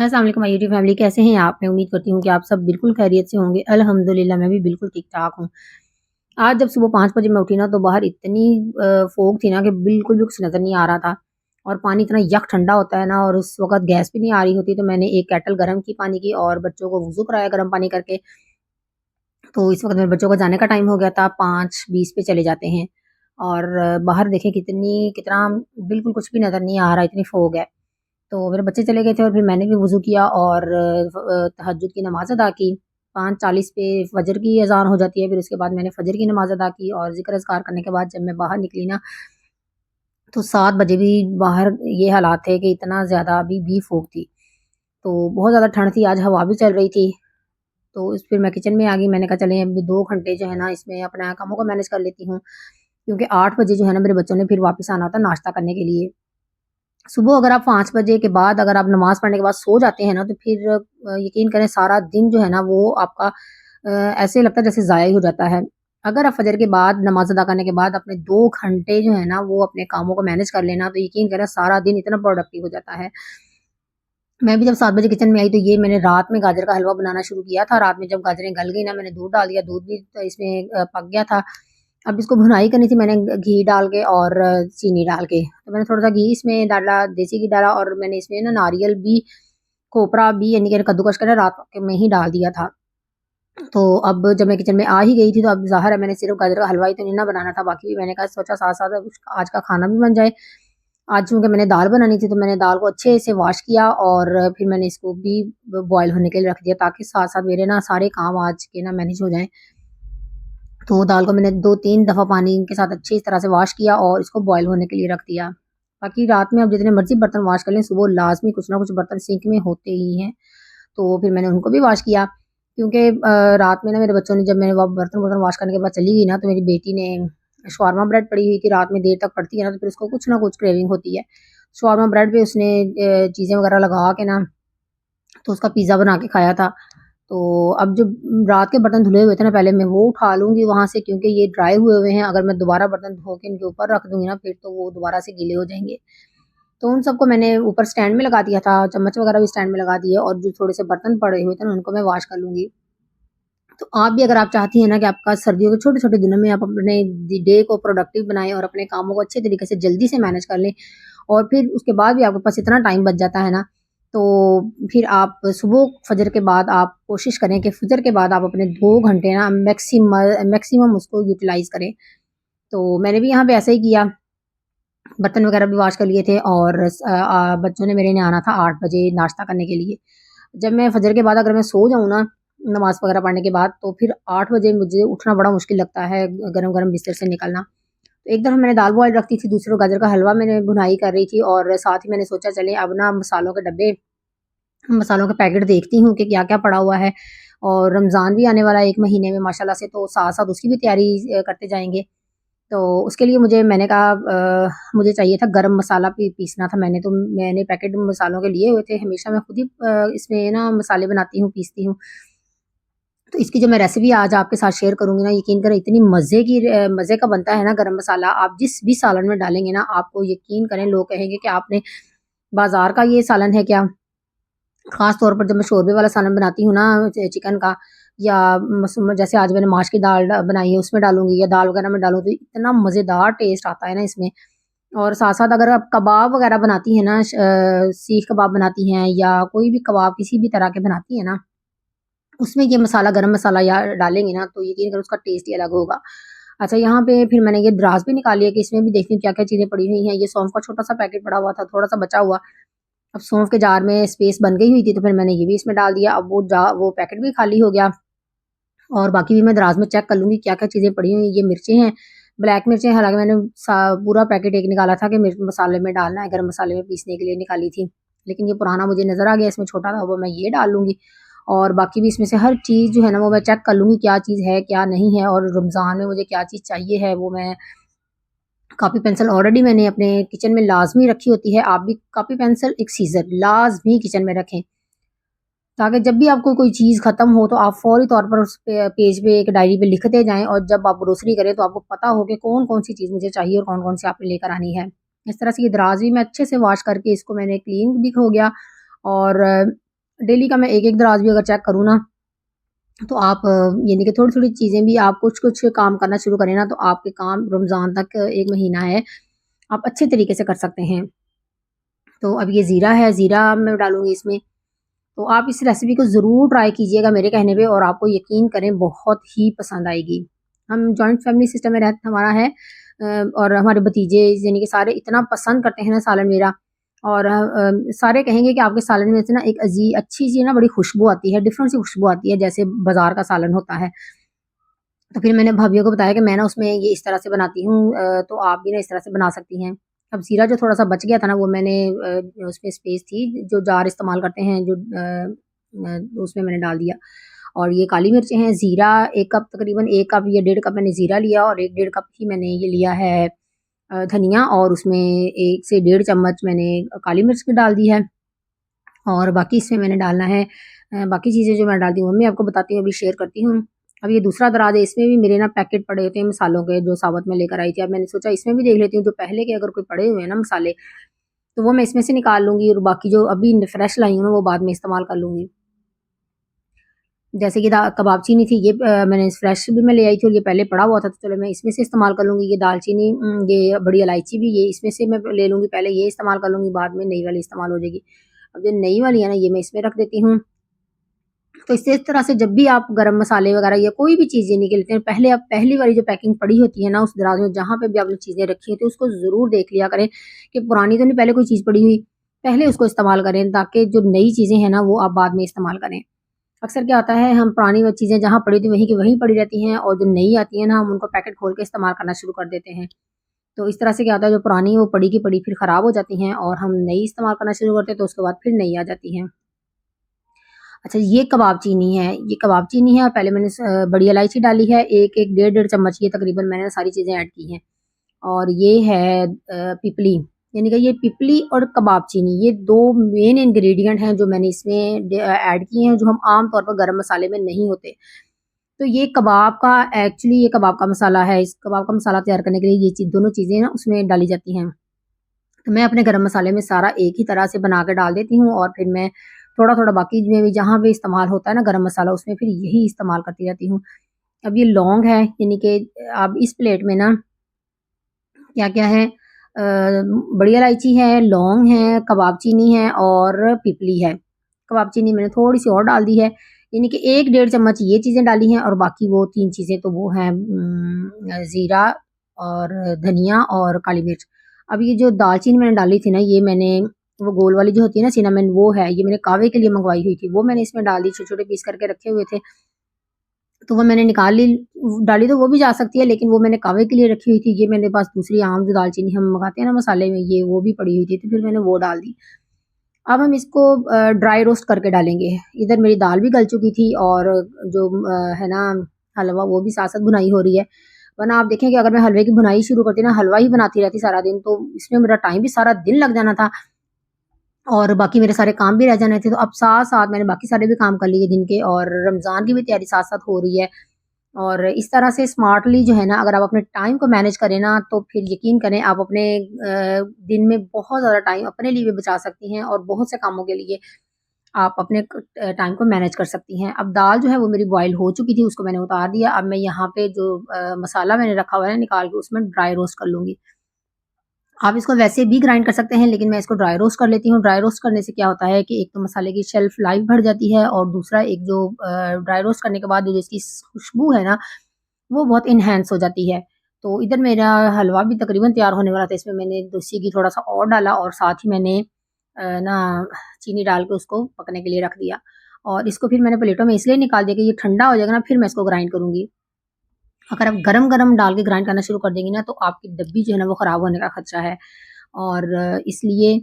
अस्सलाम वालेकुम my YouTube family, कैसे हैं आप? मैं उम्मीद करती हूँ कि आप सब बिल्कुल खैरियत से होंगे। अल्हम्दुलिल्लाह मैं भी बिल्कुल ठीक-ठाक हूँ। आज जब सुबह 5 बजे मैं उठी ना तो बाहर इतनी फ़ोग थी ना कि बिल्कुल भी कुछ नज़र नहीं आ रहा था और पानी इतना यक ठंडा होता है ना और उस वक़्त गैस भी नहीं आ रही होती, तो मैंने एक केटल गरम की पानी की और बच्चों को वुज़ू कराया गर्म पानी करके। तो इस वक़्त मेरे बच्चों का जाने का टाइम हो गया था, 5:20 पे चले जाते हैं और बाहर देखें कितना बिल्कुल कुछ भी नज़र नहीं आ रहा, इतनी फ़ोग है। तो मेरे बच्चे चले गए थे और फिर मैंने भी वज़ू किया और तहज्जुद की नमाज़ अदा की। 5:40 पे फ़जर की अज़ान हो जाती है, फिर उसके बाद मैंने फ़जर की नमाज़ अदा की और ज़िक्र-अज़कार करने के बाद जब मैं बाहर निकली ना, तो 7 बजे भी बाहर ये हालात थे कि इतना ज़्यादा अभी भी फ़ोग थी। तो बहुत ज़्यादा ठंड थी, आज हवा भी चल रही थी। तो इस फिर मैं किचन में आ गई, मैंने कहा चलें अभी 2 घंटे जो है ना इसमें अपना कामों को मैनेज कर लेती हूँ। क्योंकि 8 बजे जो है ना मेरे बच्चों ने फिर वापस आना होता है नाश्ता करने के लिए। सुबह अगर आप 5 बजे के बाद अगर आप नमाज़ पढ़ने के बाद सो जाते हैं ना, तो फिर यकीन करें सारा दिन जो है ना वो आपका ऐसे लगता है जैसे ज़ाया ही हो जाता है। अगर आप फ़जर के बाद नमाज़ अदा करने के बाद अपने 2 घंटे जो है ना वो अपने कामों को मैनेज कर लेना, तो यकीन करें सारा दिन इतना प्रोडक्टिव हो जाता है। मैं भी जब 7 बजे किचन में आई तो ये मैंने रात में गाजर का हलवा बनाना शुरू किया था। रात में जब गाजरें गल गई ना मैंने दूध डाल दिया, दूध भी इसमें पक गया था। अब इसको भुनाई करनी थी मैंने घी डाल के और चीनी डाल के। तो मैंने थोड़ा-सा घी इसमें डाला, देसी घी डाला और मैंने इसमें ना नारियल भी, खोपरा भी यानी कि कद्दूकस करके रात के में ही डाल दिया था। तो अब जब मैं किचन में आ ही गई थी तो अब ज़ाहिर है मैंने सिर्फ़ गाजर का हलवा ही तो नहीं ना बनाना था, बाकी भी मैंने कहा सोचा साथ-साथ अब आज का खाना भी बन जाए। आज चूँकि मैंने दाल बनानी थी तो मैंने दाल को अच्छे से वॉश किया और फिर मैंने इसको भी बॉयल होने के लिए रख दिया ताकि साथ-साथ मेरे ना सारे काम आज के ना मैनेज हो जाएँ। तो दाल को मैंने 2-3 दफ़ा पानी के साथ अच्छी तरह से वॉश किया और इसको बॉयल होने के लिए रख दिया। बाकी रात में आप जितने मर्ज़ी बर्तन वॉश कर लें, सुबह लाज़मी कुछ ना कुछ बर्तन सिंक में होते ही हैं। तो फिर मैंने उनको भी वॉश किया क्योंकि रात में ना मेरे बच्चों ने जब मैंने वो बर्तन-वर्तन वॉश करने के बाद चली गई ना, तो मेरी बेटी ने शवारमा ब्रेड पड़ी हुई थी, रात में देर तक पड़ती है ना, तो फिर उसको कुछ ना कुछ क्रेविंग होती है। शवारमा ब्रेड पे उसने चीज़ें वग़ैरह लगा के ना, तो उसका पिज़्ज़ा बना के खाया था। तो अब जब रात के बर्तन धुले हुए थे ना, पहले मैं वो उठा लूँगी वहाँ से क्योंकि ये ड्राई हुए हुए हैं, अगर मैं दोबारा बर्तन धो के इनके ऊपर रख दूँगी ना, फिर तो वो दोबारा से गीले हो जाएँगे। तो उन सबको मैंने ऊपर स्टैंड में लगा दिया था, चम्मच वग़ैरह भी स्टैंड में लगा दिए और जो थोड़े से बर्तन पड़े हुए थे ना, उनको मैं वॉश कर लूँगी। तो आप भी अगर आप चाहती हैं ना कि आपका सर्दियों के छोटे-छोटे दिनों में आप अपने डे को प्रोडक्टिव बनाएँ और अपने कामों को अच्छे तरीके से जल्दी से मैनेज कर लें और फिर उसके बाद भी आपके पास इतना टाइम बच जाता है ना, तो फिर आप सुबह फजर के बाद आप कोशिश करें कि फजर के बाद आप अपने 2 घंटे ना मैक्सिमम उसको यूटिलाइज़ करें। तो मैंने भी यहाँ पे ऐसा ही किया, बर्तन वगैरह भी वॉश कर लिए थे और बच्चों ने मेरे ने आना था 8 बजे नाश्ता करने के लिए। जब मैं फजर के बाद अगर मैं सो जाऊँ ना, नमाज़ वगैरह पढ़ने के बाद, तो फिर 8 बजे मुझे उठना बड़ा मुश्किल लगता है, गरम-गरम बिस्तर से निकलना। तो एक तरफ मैंने दाल बॉयल रखी थी, दूसरी ओर गाजर का हलवा मैंने भुनाई कर रही थी और साथ ही मैंने सोचा चलें अब ना मसालों के डब्बे, मसालों के पैकेट देखती हूँ कि क्या-क्या पड़ा हुआ है और रमज़ान भी आने वाला है 1 महीने में माशाल्लाह से, तो साथ-साथ उसकी भी तैयारी करते जाएँगे। तो उसके लिए मैंने कहा मुझे चाहिए था गरम मसाला पीसना था मैंने, तो मैंने पैकेट मसालों के लिए हुए थे। हमेशा मैं खुद ही इसमें ना मसाले बनाती हूँ, पीसती हूँ। तो इसकी जो मैं रेसिपी आज आपके साथ शेयर करूँगी ना, यकीन करें इतनी मज़े का बनता है ना गरम मसाला, आप जिस भी सालन में डालेंगे ना, आपको यकीन करें लोग कहेंगे कि आपने बाज़ार का ये सालन है क्या? ख़ास तौर पर जब मैं शोरबे वाला सालन बनाती हूँ ना चिकन का या जैसे आज मैंने माश की दाल बनाई है उसमें डालूँगी या दाल वग़ैरह में डालूँ तो इतना मज़ेदार टेस्ट आता है ना इसमें। और साथ-साथ अगर आप कबाब वग़ैरह बनाती हैं ना सीख कबाब बनाती हैं या कोई भी कबाब किसी भी तरह के बनाती हैं ना, उसमें ये मसाला गरम मसाला या डालेंगी ना तो यकीन करो उसका टेस्ट ही अलग होगा। अच्छा यहाँ पे फिर मैंने ये द्रास भी निकाली है कि इसमें भी देखती हूँ क्या-क्या चीज़ें पड़ी हुई हैं। ये सौंफ का छोटा-सा पैकेट पड़ा हुआ था, थोड़ा-सा बचा हुआ। अब सौंफ के जार में स्पेस बन गई हुई थी तो फिर मैंने ये भी इसमें डाल दिया। अब वो पैकेट भी खाली हो गया और बाकी भी मैं दराज़ में चेक कर लूँगी क्या-क्या चीज़ें पड़ी हुई हैं। ये मिर्चें हैं, ब्लैक मिर्चें, हालाँकि मैंने पूरा पैकेट एक निकाला था कि मिर्च मसाले में डालना है, गरम मसाले में पीसने के लिए निकाली थी। लेकिन ये पुराना मुझे नज़र आ गया, इसमें छोटा था वो मैं ये डाल लूँगी और बाकी भी इसमें से हर चीज़ जो है ना वो मैं चेक कर लूँगी क्या चीज़ है, क्या नहीं है और रमज़ान में मुझे क्या चीज़ चाहिए है वो मैं कॉपी पेंसिल ऑलरेडी मैंने अपने किचन में लाज़मी रखी होती है। आप भी कॉपी पेंसिल, एक सीज़र लाज़मी किचन में रखें। ताकि जब भी आपको कोई चीज़ ख़त्म हो तो आप फ़ौरी तौर पर उस पे पेज पे एक डायरी पे लिखते जाएँ और जब आप ग्रोसरी करें तो आपको पता हो कि कौन-कौन सी चीज़ मुझे चाहिए और कौन-कौन सी आपने लेकर आनी है। इस तरह से ये दराज़ भी मैं अच्छे से वॉश करके इसको मैंने क्लीन भी हो गया और डेली का मैं एक-एक दराज भी अगर चेक करूँ ना, तो आप यानी कि थोड़ी-थोड़ी चीज़ें भी आप कुछ-कुछ काम करना शुरू करें ना, तो आपके काम रमज़ान तक 1 महीना है, आप अच्छे तरीके से कर सकते हैं। तो अब ये ज़ीरा है, ज़ीरा मैं डालूँगी इसमें। तो आप इस रेसिपी को ज़रूर ट्राई कीजिएगा मेरे कहने पे, और आपको यकीन करें बहुत ही पसंद आएगी। हम जॉइंट फैमिली सिस्टम में हमारा है, और हमारे भतीजे यानी कि सारे इतना पसंद करते हैं ना सालन मेरा, और सारे कहेंगे कि आपके सालन में से ना एक अच्छी सी ना बड़ी खुशबू आती है, डिफरेंट सी खुशबू आती है जैसे बाज़ार का सालन होता है। तो फिर मैंने भाभियों को बताया कि मैं ना उसमें ये इस तरह से बनाती हूँ, तो आप भी ना इस तरह से बना सकती हैं। अब ज़ीरा जो थोड़ा-सा बच गया था ना, वो मैंने उसमें स्पेस थी, जो जार इस्तेमाल करते हैं जो उसमें मैंने डाल दिया। और ये काली मिर्चें हैं, ज़ीरा 1 कप, तकरीबन 1 कप या डेढ़ कप मैंने ज़ीरा लिया, और 1 डेढ़ कप ही मैंने ये लिया है धनिया, और उसमें 1 से डेढ़ चम्मच मैंने काली मिर्च की डाल दी है। और बाकी इसमें मैंने डालना है बाकी चीज़ें जो मैं डालती हूँ वो मैं आपको बताती हूँ, अभी शेयर करती हूँ। अब ये दूसरा दराज़ है, इसमें भी मेरे ना पैकेट पड़े होते हैं मसालों के, जो साबुत मैं लेकर आई थी। अब मैंने सोचा इसमें भी देख लेती हूँ, जो पहले के अगर कोई पड़े हुए हैं ना मसाले, तो वो मैं इसमें से निकाल लूँगी, और बाकी जो अभी फ्रेश लाई हूँ ना, वो बाद में इस्तेमाल कर लूँगी। जैसे कि कबाब चीनी थी, ये मैंने फ्रेश भी मैं ले आई थी, और ये पहले पड़ा हुआ था, तो चलो मैं इसमें से इस्तेमाल कर लूँगी। ये दालचीनी, ये बड़ी इलायची भी ये इसमें से मैं ले लूँगी, पहले ये इस्तेमाल कर लूँगी, बाद में नई वाली इस्तेमाल हो जाएगी। अब जो नई वाली है ना, ये मैं इसमें रख देती हूँ। तो इस तरह से जब भी आप गरम मसाले वगैरह या कोई भी चीज़ें निकलते हैं, पहले आप पहली वाली जो पैकिंग पड़ी होती है ना उस दराज में, जहाँ पे भी आपने चीज़ें रखी होती है, उसको ज़रूर देख लिया करें कि पुरानी तो नहीं पहले कोई चीज़ पड़ी हुई, पहले उसको इस्तेमाल करें, ताकि जो नई चीज़ें हैं ना वो आप बाद में इस्तेमाल करें। अक्सर क्या होता है, हम पुरानी वो चीज़ें जहाँ पड़ी थी वहीं की वहीं पड़ी रहती हैं, और जो नई आती हैं ना, हम उनको पैकेट खोल के इस्तेमाल करना शुरू कर देते हैं। तो इस तरह से क्या होता है, जो पुरानी वो पड़ी की पड़ी फिर ख़राब हो जाती हैं, और हम नई इस्तेमाल करना शुरू करते हैं, तो उसके बाद फिर नई आ जाती हैं। अच्छा, ये कबाब चीनी है, ये कबाब चीनी है, और पहले मैंने बड़ी इलायची डाली है, 1-1 डेढ़-डेढ़ चम्मच, ये तकरीबन मैंने सारी चीज़ें ऐड की हैं। और ये है पिपली, यानी कि ये पिपली और कबाब चीनी, ये 2 मेन इंग्रीडिएंट हैं जो मैंने इसमें ऐड किए हैं, जो हम आम तौर पर गरम मसाले में नहीं होते। तो ये कबाब का एक्चुअली ये कबाब का मसाला है, इस कबाब का मसाला तैयार करने के लिए ये दोनों चीज़ें ना उसमें डाली जाती हैं। तो मैं अपने गरम मसाले में सारा एक ही तरह से बना के डाल देती हूँ, और फिर मैं थोड़ा-थोड़ा बाकी में भी जहाँ भी इस्तेमाल होता है ना गरम मसाला, उसमें फिर यही इस्तेमाल करती रहती हूँ। अब ये लौंग है, यानी कि अब इस प्लेट में ना क्या-क्या है, बड़ी इलायची है, लौंग है, कबाब चीनी है, और पिपली है। कबाब चीनी मैंने थोड़ी-सी और डाल दी है, यानी कि 1 डेढ़ चम्मच ये चीज़ें डाली हैं, और बाकी वो 3 चीज़ें तो वो हैं ज़ीरा और धनिया और काली मिर्च। अब ये जो दालचीनी मैंने डाली थी ना, ये मैंने वो गोल वाली जो होती है ना सिनेमन, वो है, ये मैंने कहवे के लिए मँगवाई हुई थी, वो मैंने इसमें डाल दी, छोटे-छोटे पीस करके रखे हुए थे। तो वो मैंने निकाल ली, डाली तो वो भी जा सकती है, लेकिन वो मैंने कहवे के लिए रखी हुई थी। ये मेरे पास दूसरी आम जो दालचीनी हम मंगाते हैं ना मसाले में, ये वो भी पड़ी हुई थी, तो फिर मैंने वो डाल दी। अब हम इसको ड्राई रोस्ट करके डालेंगे। इधर मेरी दाल भी गल चुकी थी, और जो है ना हलवा, वो भी साथ-साथ भुनाई हो रही है। वरना आप देखें कि अगर मैं हलवे की भुनाई शुरू करती ना, हलवा ही बनाती रहती सारा दिन, तो इसमें मेरा टाइम भी सारा दिन लग जाना था, और बाकी मेरे सारे काम भी रह जाने थे। तो अब साथ-साथ मैंने बाकी सारे भी काम कर लिए दिन के, और रमज़ान की भी तैयारी साथ-साथ हो रही है। और इस तरह से स्मार्टली जो है ना, अगर आप अपने टाइम को मैनेज करें ना, तो फिर यकीन करें आप अपने दिन में बहुत ज़्यादा टाइम अपने लिए भी बचा सकती हैं, और बहुत से कामों के लिए आप अपने टाइम को मैनेज कर सकती हैं। अब दाल जो है वो मेरी बॉयल हो चुकी थी, उसको मैंने उतार दिया। अब मैं यहाँ पे जो मसाला मैंने रखा हुआ है ना निकाल के, उसमें ड्राई रोस्ट कर लूँगी। आप इसको वैसे भी ग्राइंड कर सकते हैं, लेकिन मैं इसको ड्राई रोस्ट कर लेती हूँ। ड्राई रोस्ट करने से क्या होता है कि एक तो मसाले की शेल्फ लाइफ बढ़ जाती है, और दूसरा एक जो ड्राई रोस्ट करने के बाद जो इसकी खुशबू है ना, वो बहुत एनहांस हो जाती है। तो इधर मेरा हलवा भी तकरीबन तैयार होने वाला था, इसमें मैंने देसी घी थोड़ा-सा और डाला, और साथ ही मैंने ना चीनी डाल के उसको पकने के लिए रख दिया। और इसको फिर मैंने प्लेटों में इसलिए निकाल दिया कि ये ठंडा हो जाएगा ना, फिर मैं इसको ग्राइंड करूँगी। अगर आप गरम-गरम डाल के ग्राइंड करना शुरू कर देंगी ना, तो आपकी डब्बी जो है ना वो खराब होने का खतरा है। और इसलिए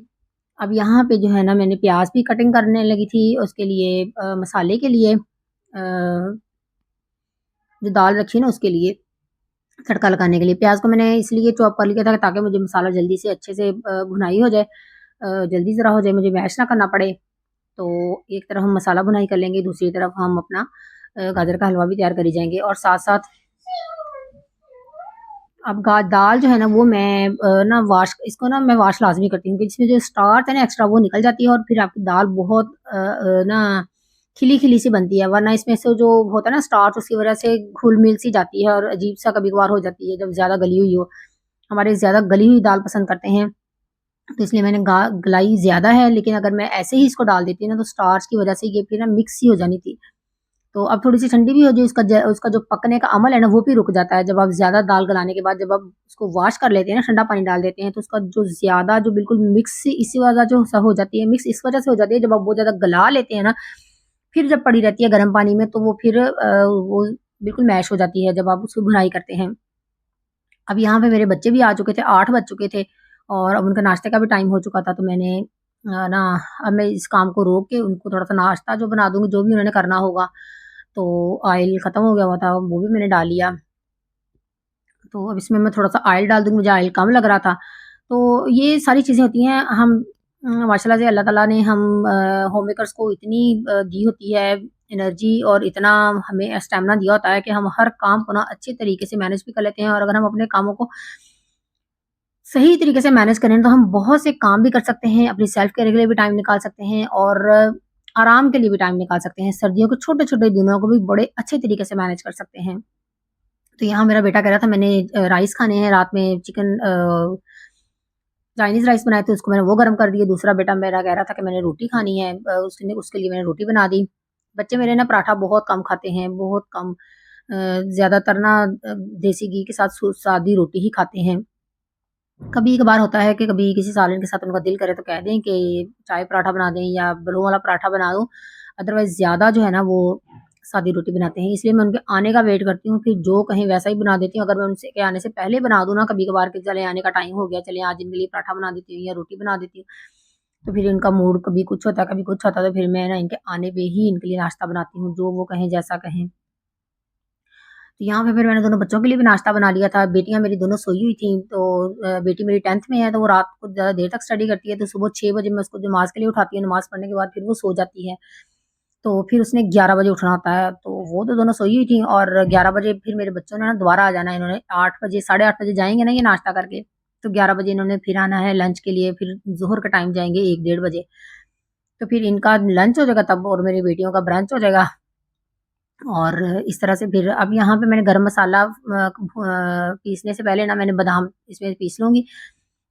अब यहाँ पे जो है ना, मैंने प्याज़ भी कटिंग करने लगी थी उसके लिए, मसाले के लिए, जो दाल रखी है ना उसके लिए, तड़का लगाने के लिए। प्याज़ को मैंने इसलिए चॉप कर लिया था ताकि मुझे मसाला जल्दी से अच्छे से भुनाई हो जाए, जल्दी ज़रा हो जाए, मुझे मैश ना करना पड़े। तो एक तरफ हम मसाला भुनाई कर लेंगे, दूसरी तरफ हम अपना गाजर का हलवा भी तैयार करी जाएँगे, और साथ-साथ अब गा दाल जो है ना वो मैं ना मैं वॉश लाज़मी करती हूँ कि इसमें जो स्टार्च है ना एक्स्ट्रा वो निकल जाती है और फिर आपकी दाल बहुत ना खिली-खिली सी बनती है, वरना इसमें से जो होता है ना स्टार्च उसकी वज़ह से घुल-मिल सी जाती है और अजीब-सा कभी-कभार हो जाती है जब ज़्यादा गली हुई हो। हमारे ज़्यादा गली हुई दाल पसंद करते हैं, तो इसलिए मैंने गा गलाई ज़्यादा है, लेकिन अगर मैं ऐसे ही इसको डाल देती ना तो स्टार्च की वज़ह से ये फिर ना मिक्स ही हो जानी थी। तो अब थोड़ी-सी ठंडी भी हो जाए उसका जो पकने का अमल है ना वो भी रुक जाता है। जब आप ज़्यादा दाल गलाने के बाद जब आप उसको वॉश कर लेते हैं ना, ठंडा पानी डाल देते हैं, तो उसका जो ज़्यादा जो बिल्कुल मिक्स सी इसी वज़ह जो स हो जाती है, मिक्स इस वज़ह से हो जाती है जब आप बहुत ज़्यादा गला लेते हैं ना, फिर जब पड़ी रहती है गर्म पानी में तो वो फिर वो बिल्कुल मैश हो जाती है जब आप उसकी भुनाई करते हैं। अब यहाँ पे मेरे बच्चे भी आ चुके थे, 8 बज चुके थे और अब उनका नाश्ते का भी टाइम हो चुका था, तो मैंने ना अब मैं इस काम को रोक के उनको थोड़ा-सा नाश्ता जो बना दूँगी, जो भी उन्होंने करना होगा। तो ऑयल ख़त्म हो गया हुआ था, वो भी मैंने डाल लिया। तो अब इसमें मैं थोड़ा-सा ऑयल डाल दूँगी, मुझे ऑयल कम लग रहा था। तो ये सारी चीज़ें होती हैं, हम माशाल्लाह से अल्लाह ताला ने हम होम मेकर्स को इतनी दी होती है एनर्जी और इतना हमें स्टैमिना दिया होता है कि हम हर काम को ना अच्छे तरीके से मैनेज भी कर लेते हैं और अगर हम अपने कामों को सही तरीके से मैनेज करें तो हम बहुत से काम भी कर सकते हैं, अपनी सेल्फ केयर के लिए भी टाइम निकाल सकते हैं और आराम के लिए भी टाइम निकाल सकते हैं। सर्दियों के छोटे-छोटे दिनों को भी बड़े अच्छे तरीके से मैनेज कर सकते हैं। तो यहाँ मेरा बेटा कह रहा था मैंने राइस खाने हैं रात में चिकन चाइनीज़ राइस बनाए थे उसको मैंने वो गरम कर दिए। दूसरा बेटा मेरा कह रहा था कि मैंने रोटी खानी है उसने उसके लिए मैंने रोटी बना दी। बच्चे मेरे ना पराठा बहुत कम खाते हैं, बहुत कम ज़्यादातर ना देसी घी के साथ सादी रोटी ही खाते हैं। कभी-कभार होता है कि कभी किसी सालन के साथ उनका दिल करे तो कह दें कि चाय पराठा बना दें या ब्रों वाला पराठा बना दूँ। अदरवाइज़ ज़्यादा जो है ना वो सादी रोटी बनाते हैं। इसलिए मैं उनके आने का वेट करती हूँ, फिर जो कहें वैसा ही बना देती हूँ। अगर मैं उनसे के आने से पहले बना दूँ ना कभी-कभार कि चले आने का टाइम हो गया, चलें आज इनके लिए पराठा बना देती हूँ या रोटी बना देती हूँ। तो फिर इनका मूड कभी कुछ होता है, कभी कुछ होता है, तो फिर मैं ना इनके आने पे ही इनके लिए नाश्ता बनाती हूँ, जो वो कहें, जैसा कहें। तो यहाँ पे फिर मैंने दोनों बच्चों के लिए भी नाश्ता बना लिया था। बेटियाँ मेरी दोनों सोई हुई थीं, तो बेटी मेरी 10th में है, तो वो रात को ज़्यादा देर तक स्टडी करती है, तो सुबह 6 बजे मैं उसको नमाज़ के लिए उठाती हूँ, नमाज़ पढ़ने के बाद फिर वो सो जाती है। तो फिर उसने 11 बजे उठना होता है, तो वो तो दोनों सोई हुई थी और 11 बजे फिर मेरे बच्चों ने ना दोबारा आ जाना है। इन्होंने 8 बजे, साढ़े 8 बजे जाएँगे ना ये नाश्ता करके, तो 11 बजे इन्होंने फिर आना है लंच के लिए, फिर ज़ुहर के टाइम जाएँगे 1 डेढ़ बजे। तो फिर इनका लंच हो जाएगा तब और मेरी बेटियों का ब्रंच हो जाएगा। और इस तरह से फिर अब यहाँ पे मैंने गरम मसाला पीसने से पहले ना मैंने बादाम इसमें पीस लूँगी,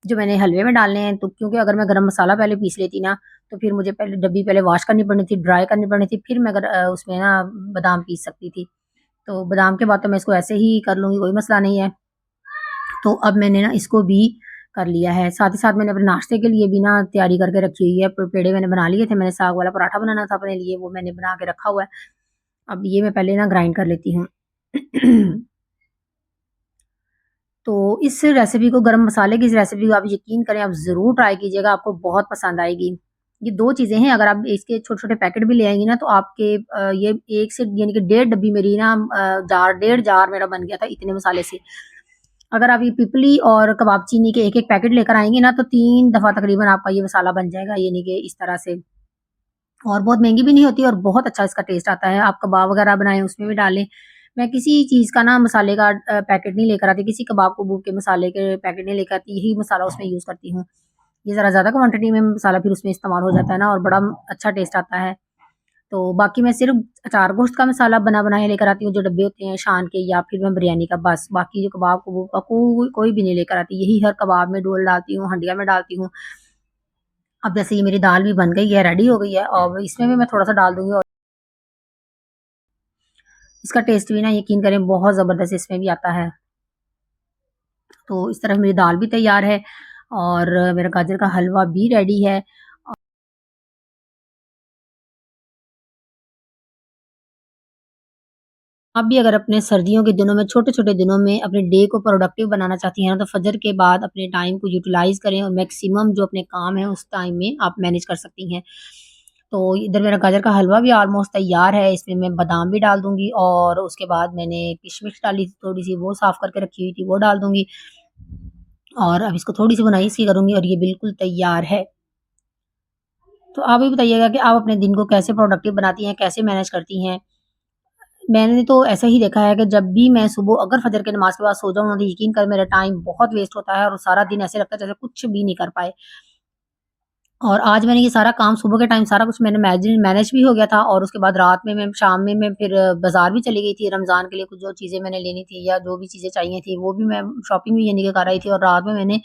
जो मैंने हलवे में डालने हैं। तो क्योंकि अगर मैं गरम मसाला पहले पीस लेती ना, तो फिर मुझे पहले डब्बी पहले वॉश करनी पड़नी थी, ड्राई करनी पड़नी थी, फिर मैं उसमें ना बादाम पीस सकती थी। तो बादाम के बाद तो मैं इसको ऐसे ही कर लूँगी, कोई मसला नहीं है। तो अब मैंने ना इसको भी कर लिया है। साथ ही साथ मैंने अपने नाश्ते के लिए भी ना तैयारी करके रखी हुई है। पेड़े मैंने बना लिए थे, मैंने साग वाला पराठा बनाना था अपने लिए, वो मैंने बना के रखा हुआ है। अब ये मैं पहले ना ग्राइंड कर लेती हूँ। तो इस रेसिपी को गरम मसाले की इस रेसिपी को आप यकीन करें आप ज़रूर ट्राई कीजिएगा, आपको बहुत पसंद आएगी। ये 2 चीज़ें हैं, अगर आप इसके छोटे-छोटे पैकेट भी ले आएँगी ना, तो आपके ये 1 से यानी कि डेढ़ डब्बी मेरी ना जार डेढ़ जार मेरा बन गया था इतने मसाले से। अगर आप ये पिपली और कबाब चीनी के 1-1 पैकेट लेकर आएँगी ना, तो 3 दफ़ा तकरीबन आपका ये मसाला बन जाएगा, यानी कि इस तरह से। और बहुत महँगी भी नहीं होती और बहुत अच्छा इसका टेस्ट आता है। आप कबाब वगैरह बनाएँ उसमें भी डालें। मैं किसी चीज़ का ना मसाले का पैकेट नहीं लेकर आती, किसी कबाब-कबूब के मसाले के पैकेट नहीं लेकर आती, यही मसाला उसमें यूज़ करती हूँ। ये ज़रा ज़्यादा क्वांटिटी में मसाला फिर उसमें इस्तेमाल हो जाता है ना और बड़ा अच्छा टेस्ट आता है। तो बाकी मैं सिर्फ़ अचार गोश्त का मसाला बना-बनाया लेकर आती हूँ, जो डब्बे होते हैं शान के या फिर मैं बिरयानी का बस, बाकी जो कबाब-कबूब का कोई कोई भी नहीं लेकर आती। यही हर कबाब में डोल डालती हूँ, हंडिया में डालती हूँ। अब जैसे ये मेरी दाल भी बन गई है, रेडी हो गई है और इसमें भी मैं थोड़ा-सा डाल दूँगी और इसका टेस्ट भी ना यकीन करें बहुत ज़बरदस्त इसमें भी आता है। तो इस तरफ मेरी दाल भी तैयार है और मेरा गाजर का हलवा भी रेडी है। आप भी अगर अपने सर्दियों के दिनों में, छोटे-छोटे दिनों में अपने डे को प्रोडक्टिव बनाना चाहती हैं ना, तो फजर के बाद अपने टाइम को यूटिलाइज़ करें और मैक्सिमम जो अपने काम है, उस टाइम में आप मैनेज कर सकती हैं। तो इधर मेरा गाजर का हलवा भी ऑलमोस्ट तैयार है, इसमें मैं बादाम भी डाल दूँगी और उसके बाद मैंने किशमिश डाली थी थोड़ी-सी, वो साफ़ करके रखी हुई थी, वो डाल दूँगी और अब इसको थोड़ी-सी भुनाई इसकी करूँगी और ये बिल्कुल तैयार है। तो आप भी बताइएगा कि आप अपने दिन को कैसे प्रोडक्टिव बनाती हैं, कैसे मैनेज करती हैं? मैंने तो ऐसा ही देखा है कि जब भी मैं सुबह अगर फजर की नमाज के बाद सो जाऊँ ना, तो यकीन कर मेरा टाइम बहुत वेस्ट होता है और सारा दिन ऐसे लगता है जैसे कुछ भी नहीं कर पाए। और आज मैंने ये सारा काम सुबह के टाइम सारा कुछ मैंने मैनेज भी हो गया था और उसके बाद रात में मैं शाम में मैं फिर बाज़ार भी चली गई थी रमज़ान के लिए कुछ जो चीज़ें मैंने लेनी थी या जो भी चीज़ें चाहिए थी वो भी मैं शॉपिंग भी यानी कि कर आई थी और रात में मैंने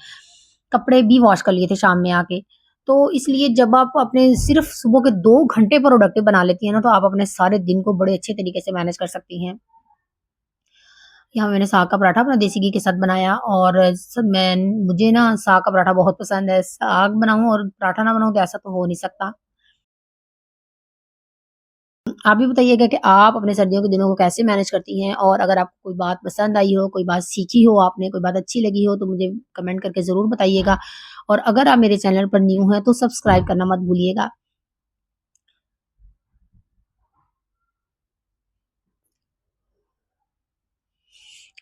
कपड़े भी वॉश कर लिए थे शाम में आके। तो इसलिए जब आप अपने सिर्फ़ सुबह के 2 घंटे प्रोडक्टिव बना लेती हैं ना, तो आप अपने सारे दिन को बड़े अच्छे तरीके से मैनेज कर सकती हैं। यहाँ मैंने साग का पराठा अपना देसी घी के साथ बनाया और मुझे ना साग का पराठा बहुत पसंद है। साग बनाऊँ और पराठा ना बनाऊँ तो ऐसा तो हो नहीं सकता। आप भी बताइएगा कि आप अपने सर्दियों के दिनों को कैसे मैनेज करती हैं? और अगर आपको कोई बात पसंद आई हो, कोई बात सीखी हो आपने, कोई बात अच्छी लगी हो तो मुझे कमेंट करके ज़रूर बताइएगा। और अगर आप मेरे चैनल पर न्यू हैं तो सब्सक्राइब करना मत भूलिएगा।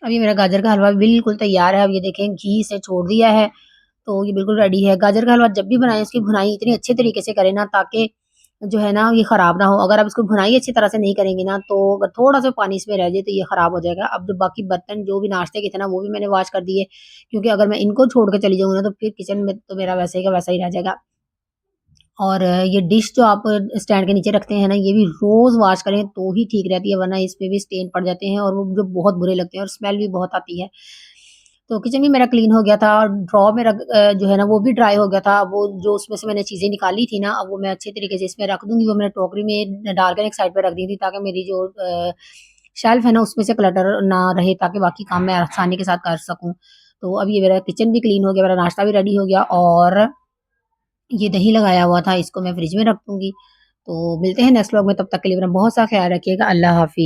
अब ये मेरा गाजर का हलवा बिल्कुल तैयार है। अब ये देखें घी इसने छोड़ दिया है, तो ये बिल्कुल रेडी है। गाजर का हलवा जब भी बनाएँ इसकी भुनाई इतनी अच्छे तरीके से करें ना ताकि जो है ना ये खराब ना हो। अगर आप इसको भुनाई अच्छी तरह से नहीं करेंगे ना तो अगर थोड़ा-सा पानी इसमें रह जाए तो ये खराब हो जाएगा। अब जो बाकी बर्तन जो भी नाश्ते के थे ना वो भी मैंने वॉश कर दिए क्योंकि अगर मैं इनको छोड़ के चली जाऊँगी ना तो फिर किचन में तो मेरा वैसे का वैसा ही रह जाएगा। और ये डिश जो आप स्टैंड के नीचे रखते हैं ना, ये भी रोज़ वॉश करें तो ही ठीक रहती है, वरना इसपे भी स्टेन पड़ जाते हैं और वो जो बहुत बुरे लगते हैं और स्मेल भी बहुत आती है। तो किचन भी मेरा क्लीन हो गया था और ड्रॉ मेरा जो है ना वो भी ड्राई हो गया था। वो जो उसमें से मैंने चीज़ें निकाली थी ना, अब वो मैं अच्छे तरीके से इसमें रख दूँगी। वो मैंने टोकरी में डाल कर एक साइड पे रख दी थी ताकि मेरी जो शेल्फ है ना उसमें से क्लटर ना रहे ताकि बाकी काम मैं आसानी के साथ कर सकूँ। तो अब ये मेरा किचन भी क्लीन हो गया, मेरा नाश्ता भी रेडी हो गया और ये दही लगाया हुआ था, इसको मैं फ्रिज में रख दूँगी। तो मिलते हैं नेक्स्ट व्लॉग में, तब तक के लिए अपना बहुत सा ख्याल रखिएगा। अल्लाह हाफ़िज़।